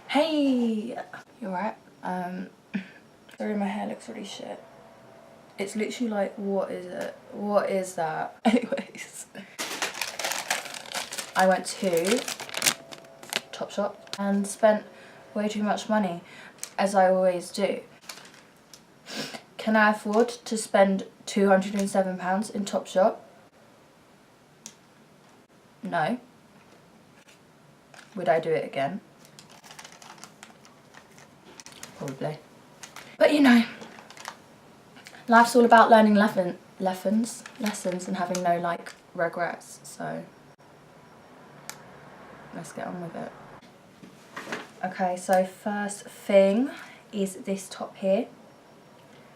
Hey! You alright? Sorry, my hair looks really shit. It's literally like, what is it? What is that? Anyways. I went to Topshop and spent way too much money, as I always do. Can I afford to spend £207 in Topshop? No. Would I do it again? Probably. But you know, life's all about learning lessons and having no like regrets, so let's get on with it. Okay, so first thing is this top here.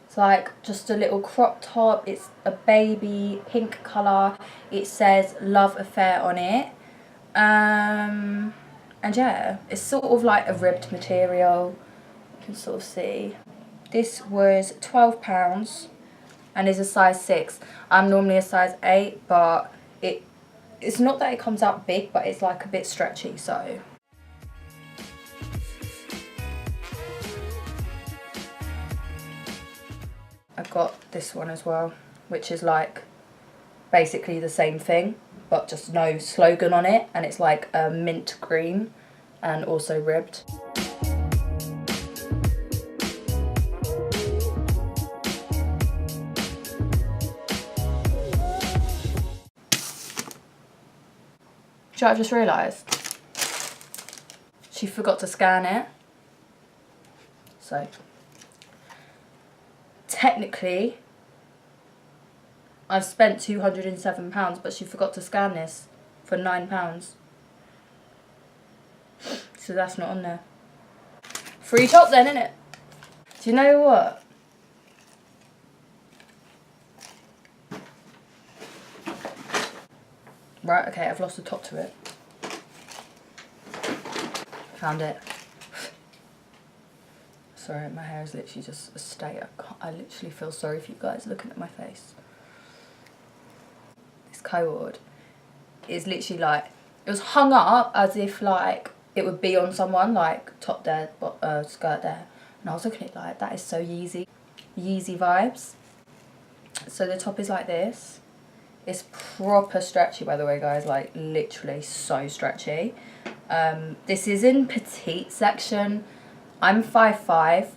It's like just a little crop top. It's a baby pink colour. It says Love Affair on it. And yeah, it's sort of like a ribbed material. You can sort of see. This was £12 and is a size 6. I'm normally a size 8, but it's not that it comes out big, but it's like a bit stretchy, so. I got this one as well, which is like basically the same thing, but just no slogan on it, and it's like a mint green and also ribbed. Do you know what I've just realised? She forgot to scan it. So, technically, I've spent £207, but she forgot to scan this for £9. So that's not on there. Free top then, innit? Do you know what? Right, okay, I've lost the top to it. Found it. Sorry, my hair is literally just a state. I literally feel sorry for you guys looking at my face. This Co-ord is literally like, it was hung up as if like it would be on someone, like top there, skirt there. And I was looking at it like, that is so Yeezy. Yeezy vibes. So the top is like this. It's proper stretchy, by the way, guys, like literally so stretchy. This is in petite section. I'm 5'5",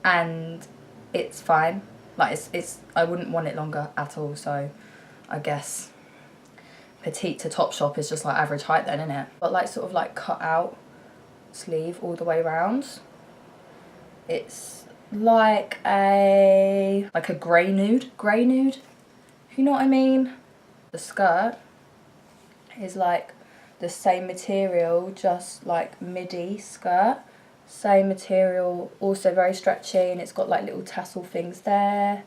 and it's fine. Like it's I wouldn't want it longer at all, so I guess petite to Topshop is just like average height then, isn't it? But like sort of like cut out sleeve all the way around. It's like a grey nude, if you know what I mean. The skirt is like the same material, just like midi skirt. Same material, also very stretchy, and it's got like little tassel things there.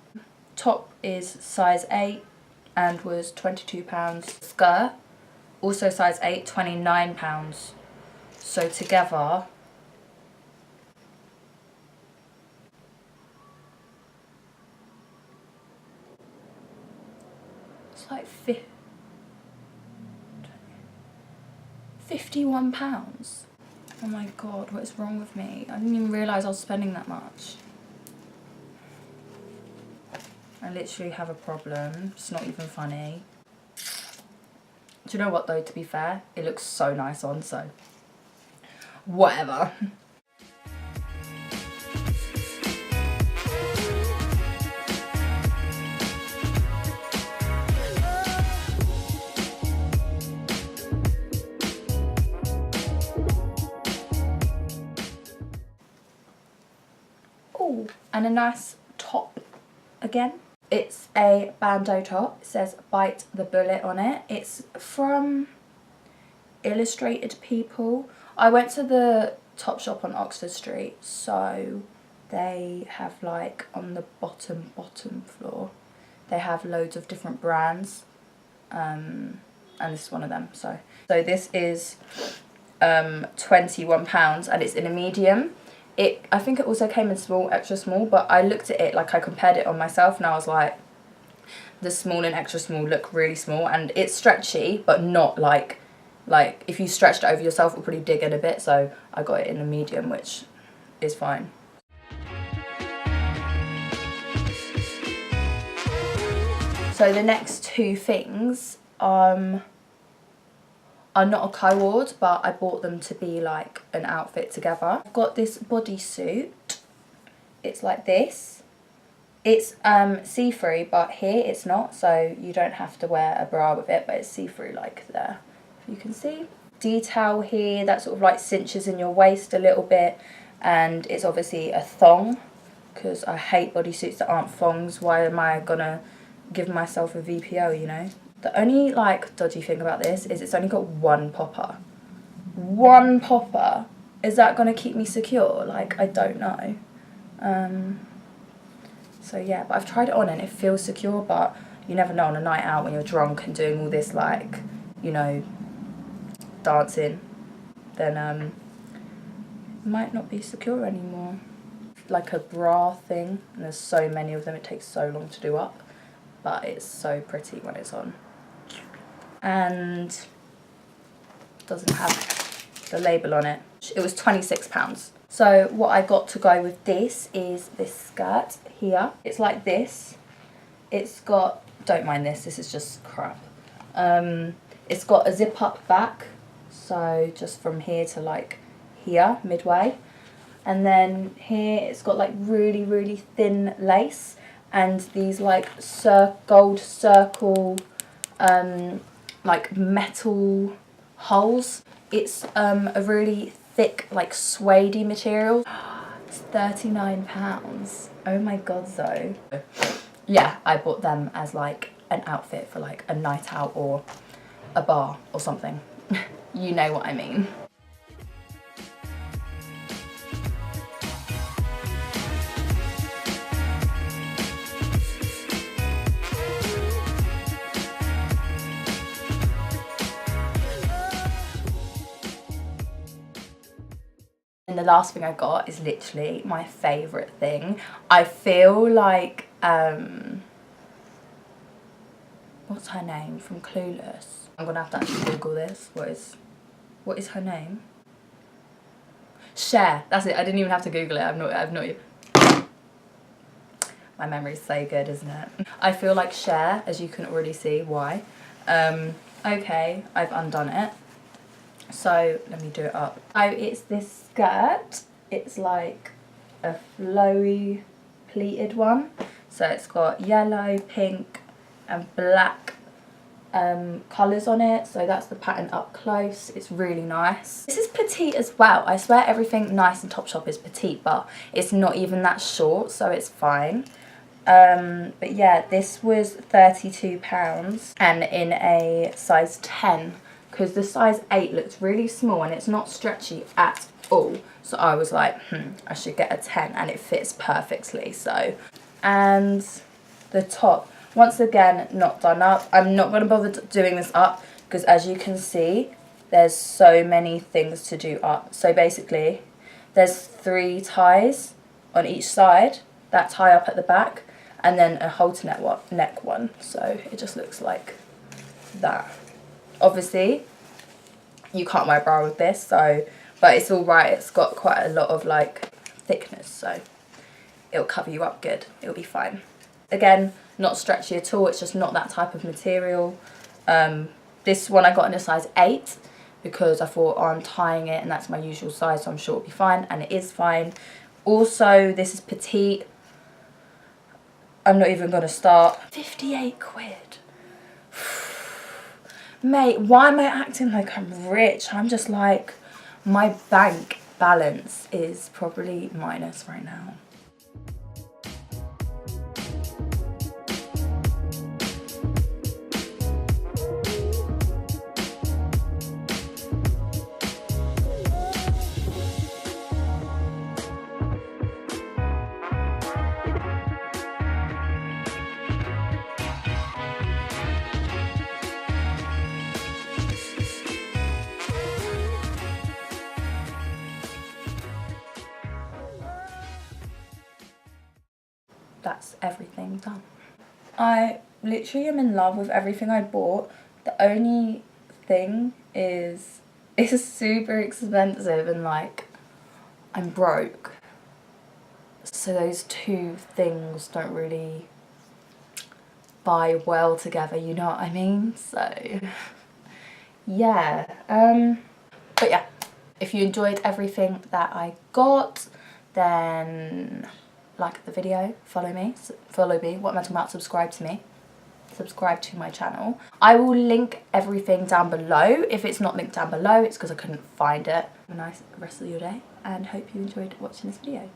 Top is size 8 and was £22. Skirt, also size 8, £29. So together, it's like £51. Oh my god, what is wrong with me? I didn't even realise I was spending that much. I literally have a problem. It's not even funny. Do you know what though, to be fair? It looks so nice on, so whatever. And a nice top again. It's a bandeau top. It says Bite the Bullet on it. It's from Illustrated People. I went to the Topshop on Oxford Street, so they have like on the bottom floor, they have loads of different brands, and this is one of them. So this is £21 and it's in a medium. I think it also came in small, extra small, but I looked at it, like I compared it on myself, and I was like, the small and extra small look really small, and it's stretchy, but not like Like, if you stretched it over yourself, it will probably dig in a bit, so I got it in the medium, which is fine. So the next two things are not a Co-ord, but I bought them to be like an outfit together. I've got this bodysuit. It's like this. It's see-through, but here it's not, so you don't have to wear a bra with it, but it's see-through like there, if you can see. Detail here that sort of like cinches in your waist a little bit, and it's obviously a thong, because I hate bodysuits that aren't thongs. Why am I gonna give myself a VPO, you know? The only like dodgy thing about this is it's only got one popper. One popper. Is that gonna keep me secure? Like, I don't know. So yeah, but I've tried it on and it feels secure, but you never know on a night out when you're drunk and doing all this, like, you know, dancing, then it might not be secure anymore. Like a bra thing, and there's so many of them, it takes so long to do up, but it's so pretty when it's on. And doesn't have the label on it. It was £26. So what I got to go with this is this skirt here. It's like this. It's got, don't mind this is just crap. It's got a zip up back, so just from here to like here, midway. And then here it's got like really, really thin lace and these like gold circle like metal holes. It's a really thick like suede material. It's £39. Oh my god, Zoe. Yeah, I bought them as like an outfit for like a night out or a bar or something. You know what I mean. And the last thing I got is literally my favourite thing. I feel like, what's her name from Clueless? I'm gonna have to actually Google this. What is her name? Cher, that's it. I didn't even have to Google it. I've not even. My memory's so good, isn't it? I feel like Cher, as you can already see why. Okay, I've undone it. So let me do it up. So it's this skirt. It's like a flowy pleated one. So it's got yellow, pink and black colours on it. So that's the pattern up close. It's really nice. This is petite as well. I swear everything nice in Topshop is petite, but it's not even that short, so it's fine. But yeah, this was £32 and in a size 10. Because the size 8 looks really small and it's not stretchy at all. So I was like, I should get a 10 and it fits perfectly. So, and the top, once again, not done up. I'm not going to bother doing this up because as you can see, there's so many things to do up. So basically, there's 3 ties on each side that tie up at the back and then a halter neck one. So it just looks like that. Obviously, you can't wear a bra with this, so, but it's all right. It's got quite a lot of like thickness, so it'll cover you up good. It'll be fine. Again, not stretchy at all. It's just not that type of material. This one I got in a size 8 because I thought, oh, I'm tying it and that's my usual size, so I'm sure it'll be fine, and it is fine. Also, this is petite. I'm not even gonna start. 58 quid. Mate, why am I acting like I'm rich? I'm just like, my bank balance is probably minus right now. That's everything done. I literally am in love with everything I bought. The only thing is, it's super expensive and like I'm broke. So those two things don't really buy well together, you know what I mean? So yeah, but yeah, if you enjoyed everything that I got, then like the video, follow me, what am I talking about, subscribe to my channel. I will link everything down below. If it's not linked down below, it's because I couldn't find it. Have a nice rest of your day and hope you enjoyed watching this video.